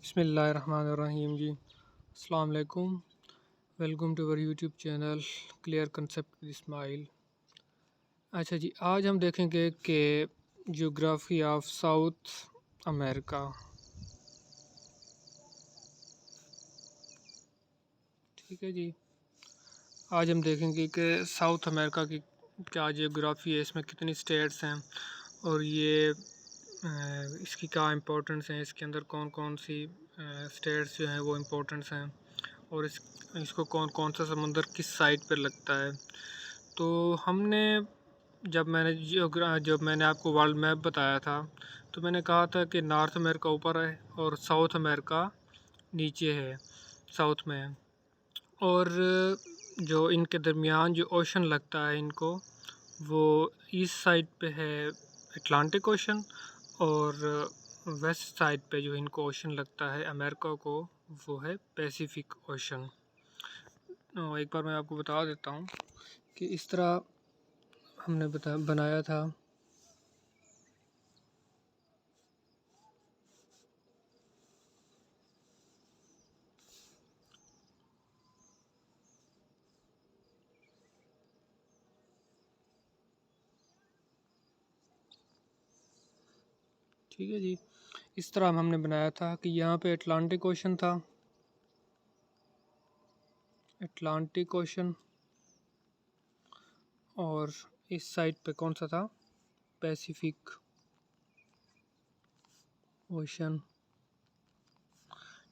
बिस्मिल्लाहिर्रहमानिर्रहीम जी। अस्सलाम वालेकुम। Welcome to our YouTube channel clear concept with Ismail. अच्छा जी, आज हम देखेंगे कि ज्योग्राफी ऑफ साउथ अमेरिका। ठीक है जी, आज हम देखेंगे कि साउथ अमेरिका की क्या ज्योग्राफी है, इसमें कितनी स्टेट्स हैं और ये इसकी क्या इम्पोर्टेंस है, इसके अंदर कौन कौन सी स्टेट्स जो हैं वो इम्पोर्टेंस हैं और इसको कौन कौन सा समंदर किस साइड पर लगता है। तो हमने जब मैंने आपको वर्ल्ड मैप बताया था तो मैंने कहा था कि नॉर्थ अमेरिका ऊपर है और साउथ अमेरिका नीचे है, साउथ में है। और जो इनके दरमियान जो ओशन लगता है इनको, वो ईस्ट साइड पे है अटलांटिक ओशन और वेस्ट साइड पे जो इनको ओशन लगता है अमेरिका को, वो है पैसिफिक ओशन। एक बार मैं आपको बता देता हूँ कि इस तरह हमने बनाया था। ठीक है जी, इस तरह हमने बनाया था कि यहाँ पे अटलांटिक ओशन था, अटलांटिक ओशन, और इस साइड पे कौन सा था, पैसिफिक ओशन।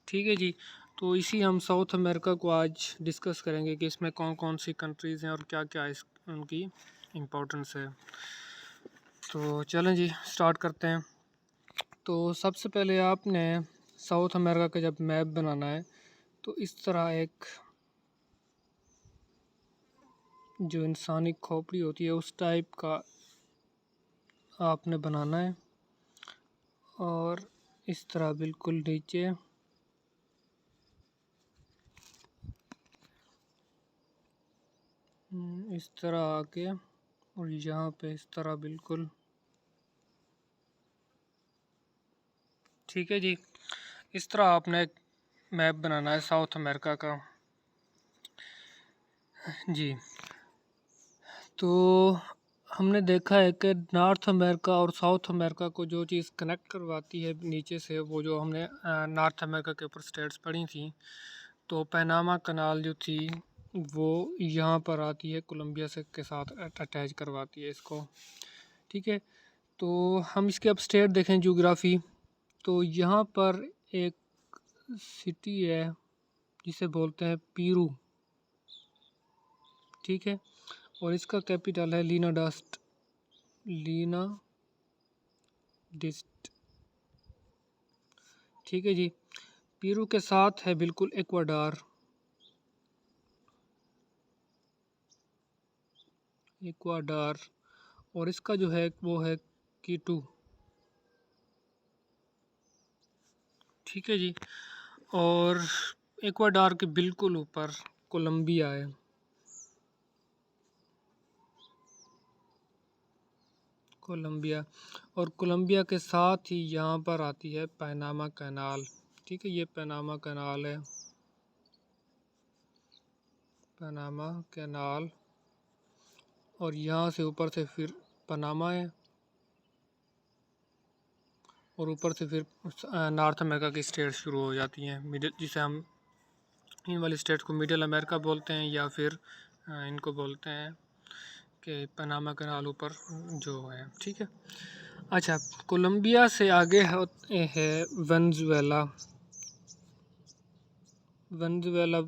ठीक है जी, तो इसी हम साउथ अमेरिका को आज डिस्कस करेंगे कि इसमें कौन कौन सी कंट्रीज़ हैं और क्या क्या उनकी इम्पोर्टेंस है। तो चलें जी, स्टार्ट करते हैं। तो सबसे पहले आपने साउथ अमेरिका का जब मैप बनाना है तो इस तरह एक जो इंसानी खोपड़ी होती है उस टाइप का आपने बनाना है, और इस तरह बिल्कुल नीचे इस तरह आके और यहाँ पे इस तरह बिल्कुल। ठीक है जी, इस तरह आपने एक मैप बनाना है साउथ अमेरिका का जी। तो हमने देखा है कि नॉर्थ अमेरिका और साउथ अमेरिका को जो चीज़ कनेक्ट करवाती है नीचे से, वो जो हमने नॉर्थ अमेरिका के ऊपर स्टेट्स पढ़ी थी, तो पैनामा कनाल जो थी वो यहाँ पर आती है, कोलंबिया से के साथ अटैच करवाती है इसको। ठीक है, तो हम इसके अब स्टेट देखें ज्योग्राफी। तो यहाँ पर एक सिटी है जिसे बोलते हैं पीरू। ठीक है, और इसका कैपिटल है लीना डिस्ट। ठीक है जी, पीरू के साथ है बिल्कुल इक्वाडोर, इक्वाडोर, और इसका जो है वो है कीटू। ठीक है जी, और इक्वाडोर के बिल्कुल ऊपर कोलंबिया है। कोलंबिया, और कोलंबिया के साथ ही यहाँ पर आती है पैनामा कैनाल। ठीक है, ये पैनामा कैनाल है, पैनामा कैनाल, और यहाँ से ऊपर से फिर पनामा है, और ऊपर से फिर नॉर्थ अमेरिका की स्टेट शुरू हो जाती हैं, मिडिल, जिसे हम इन वाली स्टेट को मिडिल अमेरिका बोलते हैं, या फिर इनको बोलते हैं कि पनामा कैनाल ऊपर जो है। ठीक है, अच्छा, कोलंबिया से आगे है वेनेजुएला। वेनेजुएला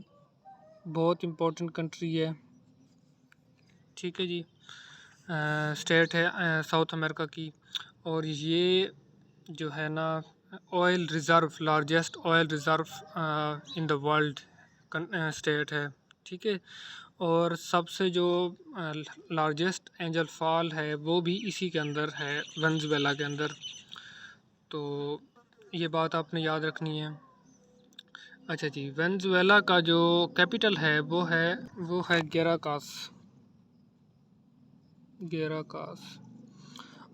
बहुत इम्पोर्टेंट कंट्री है। ठीक है जी, स्टेट है साउथ अमेरिका की, और ये जो है ना oil reserve, largest oil reserve in the world state है। ठीक है, और सबसे जो लार्जेस्ट एंजल फॉल है वो भी इसी के अंदर है, वेनेजुएला के अंदर। तो ये बात आपने याद रखनी है। अच्छा जी, वेनेजुएला का जो कैपिटल है वो है गेराकास, गेराकास,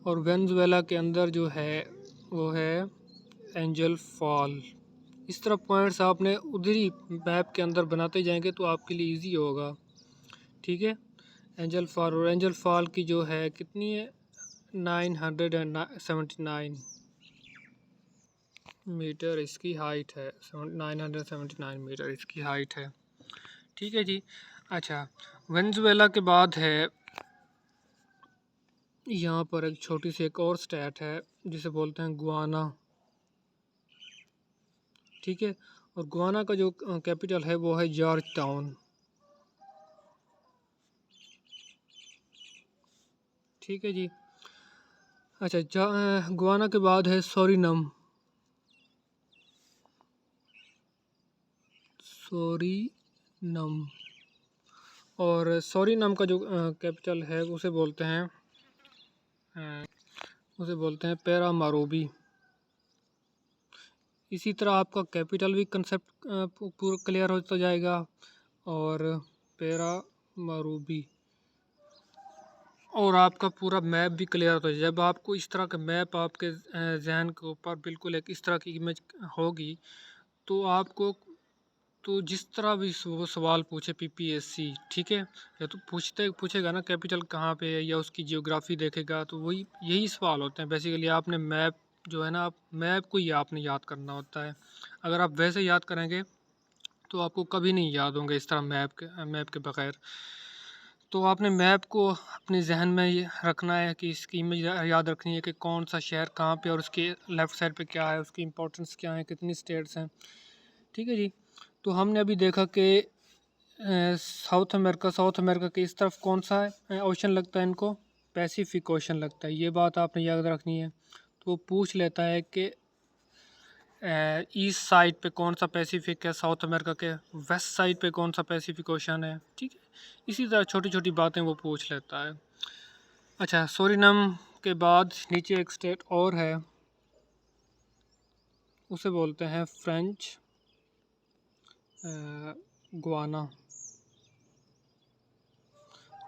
और वेनेजुएला के अंदर जो है वो है एंजल फॉल, इस तरह पॉइंट्स आपने उधर ही मैप के अंदर बनाते जाएंगे तो आपके लिए इजी होगा। ठीक है। एंजल फॉल, और एंजल फॉल की जो है कितनी है, 979 मीटर इसकी हाइट है, 979 मीटर इसकी हाइट है। ठीक है जी। अच्छा, वेनेजुएला के बाद है यहाँ पर एक छोटी सी एक और स्टेट है जिसे बोलते हैं गुआना। ठीक है। और गुआना का जो कैपिटल है वो है जॉर्ज टाउन। ठीक है जी। अच्छा, गुआना के बाद है सोरिनम। सोरिनम, और सोरिनम का जो कैपिटल है उसे बोलते हैं पैरामारोबी। इसी तरह आपका कैपिटल भी कंसेप्ट पूरा क्लियर होता जाएगा, और पैरामारोबी, और आपका पूरा मैप भी क्लियर होता है। जब आपको इस तरह का मैप आपके जहन के ऊपर बिल्कुल एक इस तरह की इमेज होगी, तो आपको तो जिस तरह भी वो सवाल पूछे पीपीएससी, ठीक है, या तो पूछेगा ना कैपिटल कहाँ पे है, या उसकी जियोग्राफी देखेगा, तो वही यही सवाल होते हैं बेसिकली। आपने मैप जो है ना, आप मैप को ही आपने याद करना होता है। अगर आप वैसे याद करेंगे तो आपको कभी नहीं याद होंगे इस तरह मैप के बगैर। तो आपने मैप को अपने जहन में ये रखना है कि इसकी इमेज याद रखनी है कि कौन सा शहर कहाँ पे, और उसके लेफ़्ट साइड पे क्या है, उसकी इंपॉर्टेंस क्या है, कितनी स्टेट्स हैं। ठीक है जी। तो हमने अभी देखा कि साउथ अमेरिका के इस तरफ कौन सा ओशन लगता है इनको, पैसिफिक ओशन लगता है। ये बात आपने याद रखनी है। तो वो पूछ लेता है कि ईस्ट साइड पे कौन सा पैसिफिक है साउथ अमेरिका के, वेस्ट साइड पे कौन सा पैसिफिक ओशन है। ठीक है। इसी तरह छोटी छोटी बातें वो पूछ लेता है। अच्छा, सोरिनम के बाद नीचे एक स्टेट और है, उसे बोलते हैं फ्रेंच गुआना।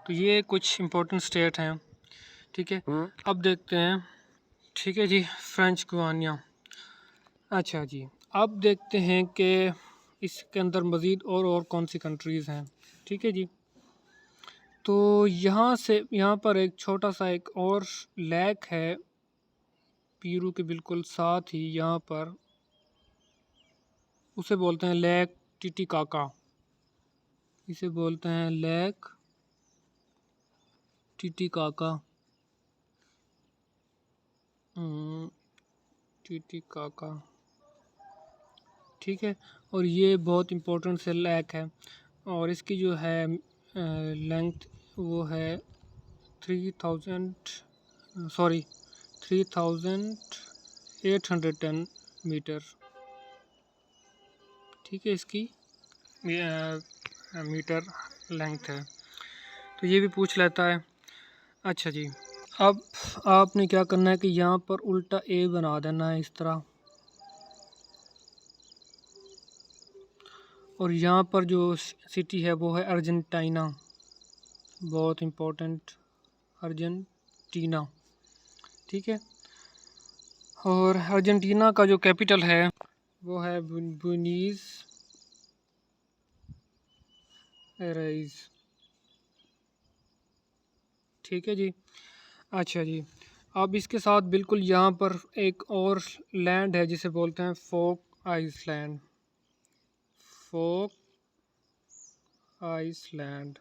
तो ये कुछ इंपॉर्टेंट स्टेट हैं। ठीक है। अब देखते हैं। ठीक है जी, फ्रेंच गुआना। अच्छा जी, अब देखते हैं कि इसके अंदर मज़ीद और कौन सी कंट्रीज़ हैं। ठीक है जी। तो यहाँ पर एक छोटा सा एक और लेक है पीरू के बिल्कुल साथ ही यहाँ पर, उसे बोलते हैं लेक टिटिकाका। इसे बोलते हैं लेक टिटिकाका। टिटिकाका। ठीक है। और ये बहुत इम्पोर्टेंट से लेक है, और इसकी जो है लेंथ वो है 3810 मीटर। ठीक है, इसकी मीटर लेंथ है। तो ये भी पूछ लेता है। अच्छा जी, अब आपने क्या करना है कि यहाँ पर उल्टा ए बना देना है इस तरह, और यहाँ पर जो सिटी है वो है अर्जेंटीना। बहुत इम्पोर्टेंट, अर्जेंटीना। ठीक है। और अर्जेंटीना का जो कैपिटल है वो है बुनीस एयर्स। ठीक है जी। अच्छा जी, अब इसके साथ बिल्कुल यहाँ पर एक और लैंड है जिसे बोलते हैं फोक आइसलैंड। फोक आइसलैंड,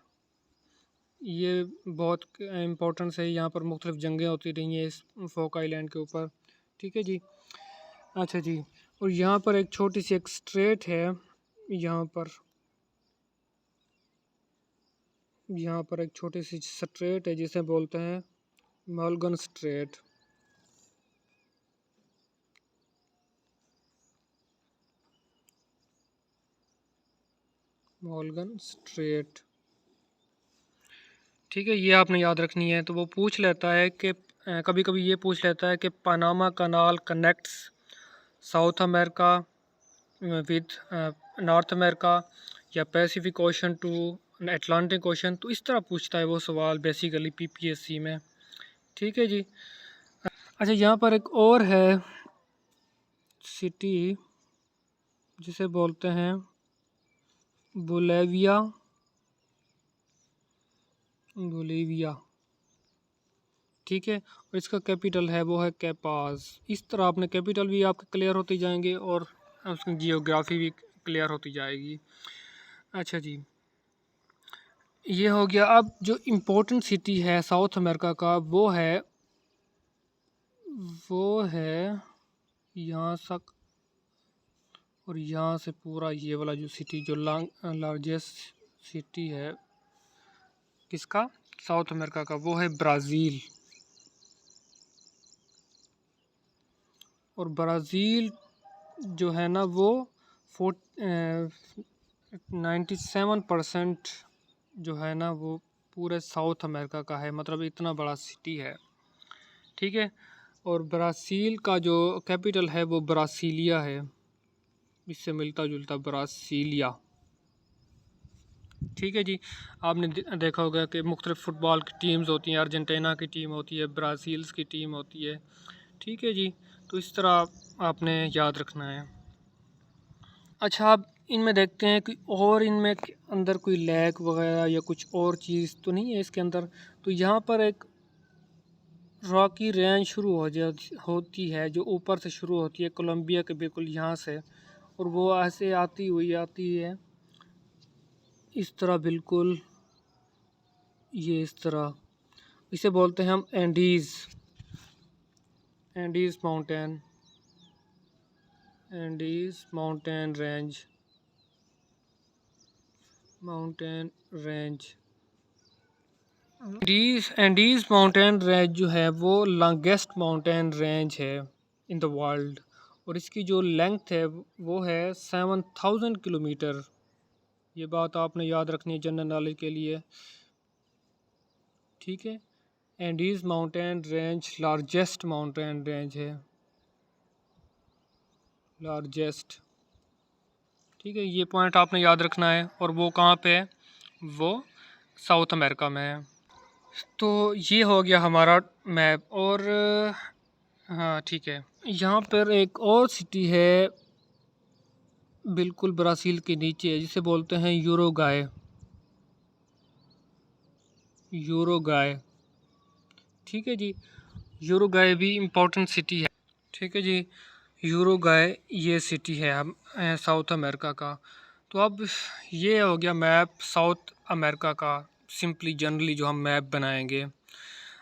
ये बहुत इम्पोर्टेंस है। यहाँ पर मुख्तलिफ जंगें होती रही हैं इस फोक आइलैंड के ऊपर। ठीक है जी। अच्छा जी, और यहाँ पर एक छोटी सी एक स्ट्रेट है, यहाँ पर एक छोटी सी स्ट्रेट है जिसे बोलते हैं मॉर्गन स्ट्रेट। Morgan straight. ठीक है, ये आपने याद रखनी है। तो वो पूछ लेता है कि कभी कभी ये पूछ लेता है कि Panama canal connects South America with North America, या Pacific Ocean to Atlantic Ocean. तो इस तरह पूछता है वो सवाल बेसिकली पीपीएससी में। ठीक है जी। अच्छा, यहाँ पर एक और है सिटी, जिसे बोलते हैं बोलेविया, बोलेविया। ठीक है, और इसका कैपिटल है वो है कैपाज। इस तरह अपने कैपिटल भी आपके क्लियर होते जाएंगे और उसकी जियोग्राफी भी क्लियर होती जाएगी। अच्छा जी, ये हो गया। अब जो इम्पोर्टेंट सिटी है साउथ अमेरिका का वो है यहाँ तक, और यहाँ से पूरा ये वाला जो सिटी जो लार्जेस्ट सिटी है किसका, साउथ अमेरिका का, वो है ब्राज़ील। और ब्राज़ील जो है ना वो 97% जो है ना वो पूरे साउथ अमेरिका का है, मतलब इतना बड़ा सिटी है। ठीक है, और ब्राज़ील का जो कैपिटल है वो ब्रासीलिया है, इससे मिलता जुलता ब्रासीलिया। ठीक है जी, आपने देखा होगा कि मुख्तलिफ फ़ुटबॉल की टीम्स होती हैं, अर्जेंटीना की टीम होती है, ब्राज़ील की टीम होती है। ठीक है जी, तो इस तरह आपने याद रखना है। अच्छा, आप इनमें देखते हैं कि और इनमें अंदर कोई लेक वगैरह या कुछ और चीज़ तो नहीं है इसके अंदर। तो यहाँ पर एक रॉकी रेंज शुरू हो जाती होती है, जो ऊपर से शुरू होती है कोलंबिया के बिल्कुल यहाँ से, और वो ऐसे आती है इस तरह, बिल्कुल ये इस तरह। इसे बोलते हैं हम Andes, Andes mountain, Andes mountain range, mountain range. Andes mountain range जो है वो लॉन्गेस्ट माउंटेन रेंज है इन द वर्ल्ड, और इसकी जो लेंथ है वो है 7000 किलोमीटर। ये बात आपने याद रखनी है जनरल नॉलेज के लिए। ठीक है, Andes mountain range largest mountain range है, लार्जेस्ट। ठीक है, ये पॉइंट आपने याद रखना है, और वो कहाँ पे है, वो साउथ अमेरिका में है। तो ये हो गया हमारा मैप। और हाँ ठीक है, यहाँ पर एक और सिटी है बिल्कुल ब्राज़ील के नीचे, जिसे बोलते हैं यूरुग्वाय, यूरुग्वाय। ठीक है जी, यूरुग्वाय भी इम्पोर्टेंट सिटी है। ठीक है जी, यूरुग्वाय ये सिटी है हम साउथ अमेरिका का। तो अब ये हो गया मैप साउथ अमेरिका का, सिंपली जनरली जो हम मैप बनाएंगे।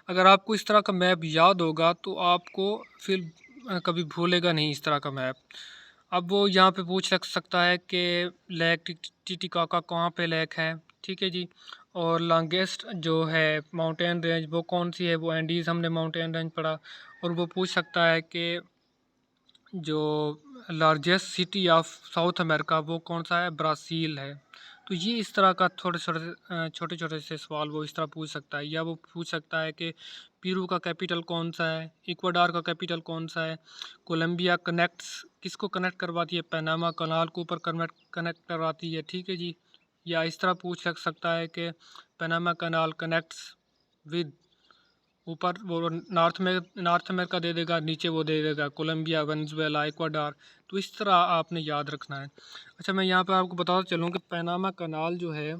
अगर आपको इस तरह का मैप याद होगा तो आपको फिर कभी भूलेगा नहीं इस तरह का मैप। अब वो यहाँ पे पूछ सकता है कि लेक टिटिकाका कहाँ पे लेक है। ठीक है जी, और लॉन्गेस्ट जो है माउंटेन रेंज वो कौन सी है, वो एंडीज़ हमने माउंटेन रेंज पढ़ा। और वो पूछ सकता है कि जो largest city of south America वो कौन सा है, ब्राज़ील है। तो ये इस तरह का छोटे छोटे से सवाल वो इस तरह पूछ सकता है। या वो पूछ सकता है कि पेरू का कैपिटल कौन सा है, इक्वाडोर का कैपिटल कौन सा है, कोलंबिया कनेक्ट्स किसको कनेक्ट करवाती है, पनामा कनाल को ऊपर कनेक्ट करवाती है। ठीक है जी, या इस तरह पूछ सकता है कि पनामा कनाल कनेक्ट्स विद, ऊपर वो नॉर्थ अमेरिका दे देगा, नीचे वो दे देगा कोलंबिया, वेनेजुएला, इक्वाडोर। तो इस तरह आपने याद रखना है। अच्छा, मैं यहाँ पर आपको बताता चलूँ कि पनामा कनाल जो है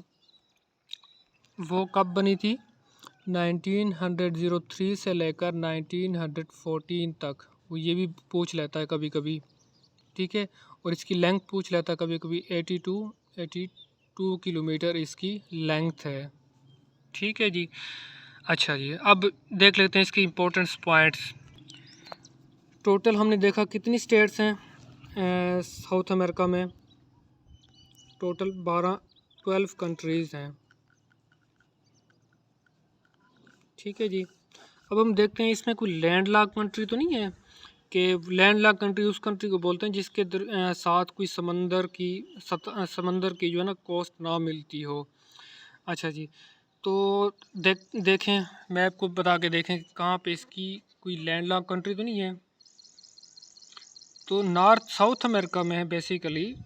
वो कब बनी थी, 1903 से लेकर 1914 तक। वो ये भी पूछ लेता है कभी कभी। ठीक है, और इसकी लेंथ पूछ लेता है कभी कभी, 82 किलोमीटर इसकी लेंथ है। ठीक है जी, अच्छा जी, अब देख लेते हैं इसके इम्पोर्टेंट पॉइंट्स। टोटल हमने देखा कितनी स्टेट्स हैं साउथ अमेरिका में, टोटल 12 कंट्रीज़ हैं। ठीक है जी, अब हम देखते हैं इसमें कोई लैंड लॉक कंट्री तो नहीं है, कि लैंड लॉक कंट्री उस कंट्री को बोलते हैं जिसके साथ कोई समंदर की जो है ना कोस्ट ना मिलती हो। अच्छा जी, तो देखें मैप को बता के देखें कि कहाँ पे इसकी कोई लैंड लॉक कंट्री तो नहीं है। तो नॉर्थ साउथ अमेरिका में है बेसिकली।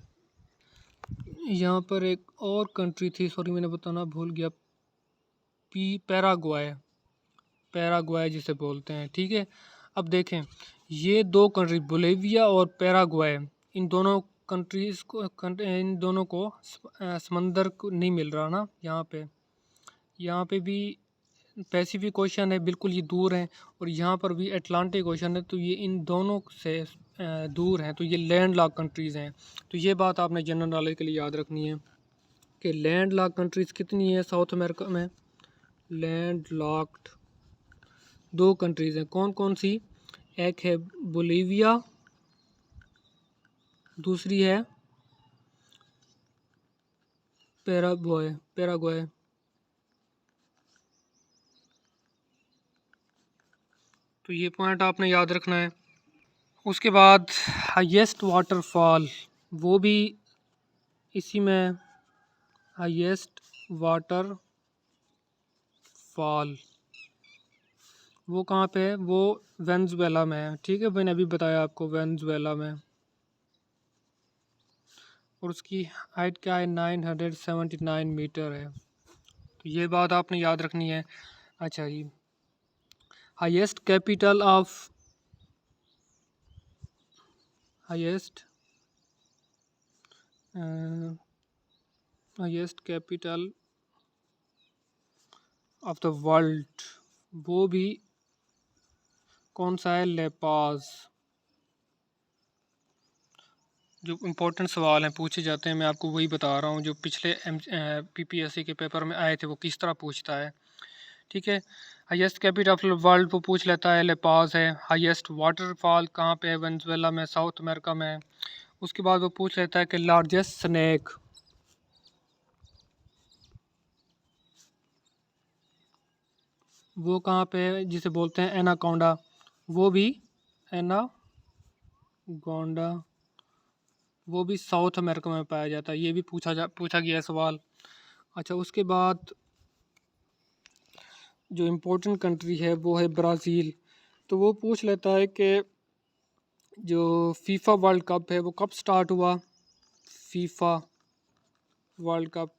यहाँ पर एक और कंट्री थी, सॉरी मैंने बताना भूल गया, पैराग्वाय, पैराग्वाय जिसे बोलते हैं। ठीक है, अब देखें ये दो कंट्री बोलिविया और पैराग्वाय, इन दोनों कंट्रीज़ को इन दोनों को समंदर को नहीं मिल रहा ना यहाँ पे भी पैसिफिक ओशन है, बिल्कुल ये दूर हैं, और यहाँ पर भी अटलांटिक ओशन है, तो ये इन दोनों से दूर हैं, तो ये लैंड लॉक कंट्रीज़ हैं। तो ये बात आपने जनरल नॉलेज के लिए याद रखनी है कि लैंड लॉक कंट्रीज़ कितनी है साउथ अमेरिका में। लैंड लॉक्ड 2 कंट्रीज़ हैं, कौन कौन सी? एक है बोलीविया, दूसरी है पैराग्वे। तो ये पॉइंट आपने याद रखना है। उसके बाद हाईएस्ट वाटरफॉल, वो भी इसी में, हाईएस्ट वाटरफॉल वो कहाँ पे है? वो वेनेजुएला में है, ठीक है, मैंने अभी बताया आपको, वेनेजुएला में। और उसकी हाइट क्या है? 979 मीटर है। तो ये बात आपने याद रखनी है। अच्छा जी, highest capital of highest capital of the world, वो भी कौन सा है? लेपाज। जो इम्पोर्टेंट सवाल हैं पूछे जाते हैं, मैं आपको वही बता रहा हूँ जो पिछले पीपीएससी के पेपर में आए थे, वो किस तरह पूछता है, ठीक है। हाईएस्ट कैपिटल ऑफ वर्ल्ड वो पूछ लेता है, लेपाज है। हाईएस्ट वाटरफॉल कहाँ पे है? वेनेजुएला में, साउथ अमेरिका में। उसके बाद वो पूछ लेता है कि लार्जेस्ट स्नेक, वो कहाँ पे है, जिसे बोलते हैं एनाकोंडा, वो भी एनाकोंडा वो भी साउथ अमेरिका में पाया जाता है। ये भी पूछा गया है सवाल। अच्छा, उसके बाद जो इम्पोर्टेंट कंट्री है वो है ब्राज़ील। तो वो पूछ लेता है कि जो फीफा वर्ल्ड कप है वो कब स्टार्ट हुआ? फीफा वर्ल्ड कप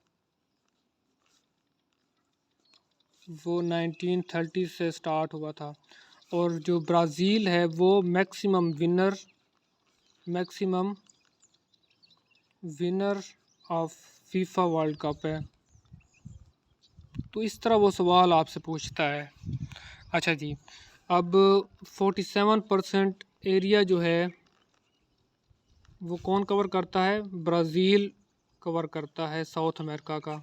वो 1930 से स्टार्ट हुआ था। और जो ब्राज़ील है वो maximum winner of FIFA world cup है। तो इस तरह वो सवाल आपसे पूछता है। अच्छा जी, अब 47% एरिया जो है वो कौन कवर करता है? ब्राज़ील कवर करता है साउथ अमेरिका का।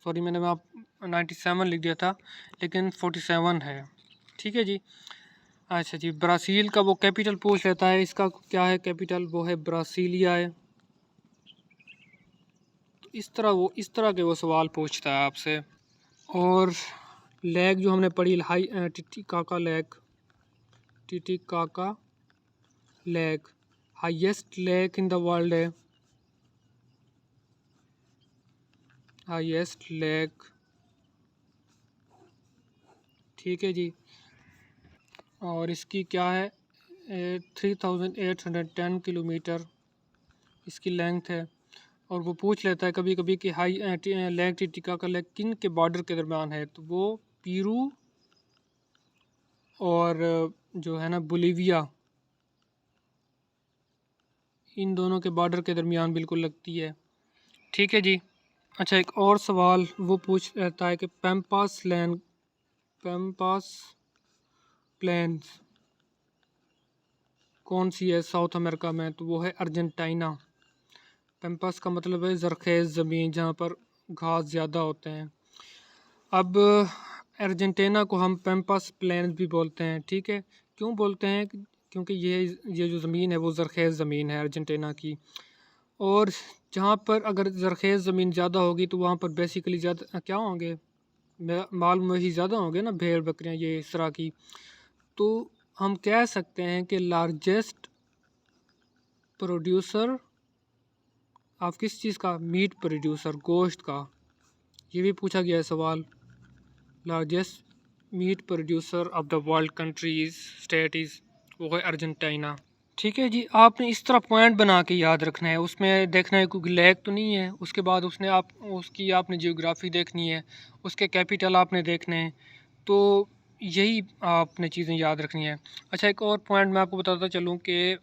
सॉरी, मैंने आप 97 लिख दिया था, लेकिन 47 है, ठीक है जी। अच्छा जी, ब्राज़ील का वो कैपिटल पूछ लेता है, इसका क्या है कैपिटल? वो है ब्रासीलिया है। तो इस तरह के वो सवाल पूछता है आपसे। और लेक जो हमने पढ़ी, Titicaca lake highest lake in the world है। हाईएस्ट लेक, ठीक है जी। और इसकी क्या है? 3810 किलोमीटर इसकी लेंथ है। और वो पूछ लेता है कभी कभी कि लेक टिटिकाका लेक किन के बॉर्डर के दरमियान है? तो वो पेरू और जो है ना बोलीविया, इन दोनों के बॉर्डर के दरमियान बिल्कुल लगती है, ठीक है जी। अच्छा, एक और सवाल वो पूछ लेता है कि पैम्पास प्लेन्स कौन सी है साउथ अमेरिका में? तो वो है अर्जेंटीना। पैम्पास का मतलब है ज़रख़ेज़ ज़मीन जहाँ पर घास ज़्यादा होते हैं। अब अर्जेंटीना को हम पैम्पास प्लेन्स भी बोलते हैं, ठीक है। क्यों बोलते हैं? क्योंकि ये जो ज़मीन है वो ज़रख़ेज़ ज़मीन है अर्जेंटीना की। और जहाँ पर अगर ज़रख़ेज़ ज़मीन ज़्यादा होगी तो वहाँ पर बेसिकली ज़्यादा क्या होंगे? माल मवेशी ज़्यादा होंगे ना, भेड़ बकरियाँ ये इस तरह की। तो हम कह सकते हैं कि लार्जेस्ट प्रोड्यूसर ऑफ किस चीज़ का? मीट प्रोड्यूसर, गोश्त का। ये भी पूछा गया है सवाल। Largest meat producer of the world countries state is, वो है अर्जेंटीना, ठीक है जी। आपने इस तरह पॉइंट बना के याद रखना है, उसमें देखना है क्योंकि लेक तो नहीं है। उसके बाद उसकी आपने जियोग्राफी देखनी है, उसके कैपिटल आपने देखने हैं। तो यही आपने चीज़ें याद रखनी है। अच्छा, एक और पॉइंट मैं आपको बताता चलूँ कि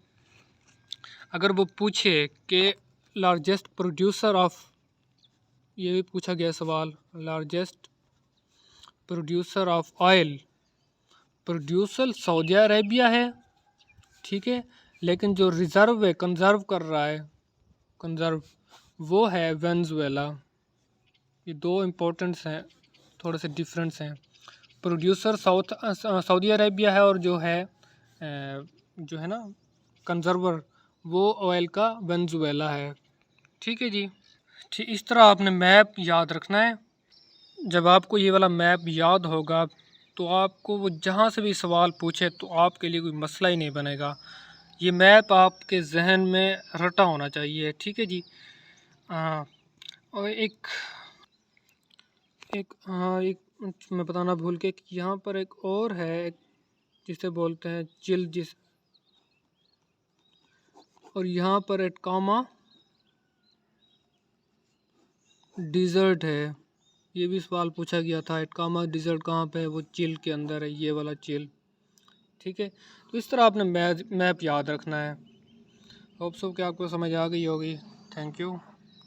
अगर वो पूछे कि लार्जेस्ट प्रोड्यूसर ऑफ, ये भी पूछा गया सवाल, largest producer of oil, producer Saudi Arabia है, ठीक है, लेकिन जो रिज़र्व है, कंजर्व कर रहा है, कंजर्व, वो है वेनेजुएला। ये दो इम्पोर्टेंट्स हैं, थोड़े से डिफरेंस हैं। प्रोड्यूसर सऊदी अरेबिया है, और जो है ना कंजर्वर, वो ऑयल का वेनेजुएला है। ठीक है जी। ठीक, इस तरह आपने मैप याद रखना है। जब आपको ये वाला मैप याद होगा तो आपको वो जहाँ से भी सवाल पूछे तो आपके लिए कोई मसला ही नहीं बनेगा। ये मैप आपके जहन में रटा होना चाहिए। ठीक है जी। हाँ, और एक मैं बताना भूल के कि यहाँ पर एक और है, जिसे बोलते हैं चिल, और यहाँ पर एटकामा डिज़र्ट है। ये भी सवाल पूछा गया था, एटकामा डिज़र्ट कहाँ पे है, वो चिल के अंदर है, ये वाला चिल। ठीक है, तो इस तरह आपने मैप याद रखना है। होप सो कि आपको समझ आ गई होगी। Thank you.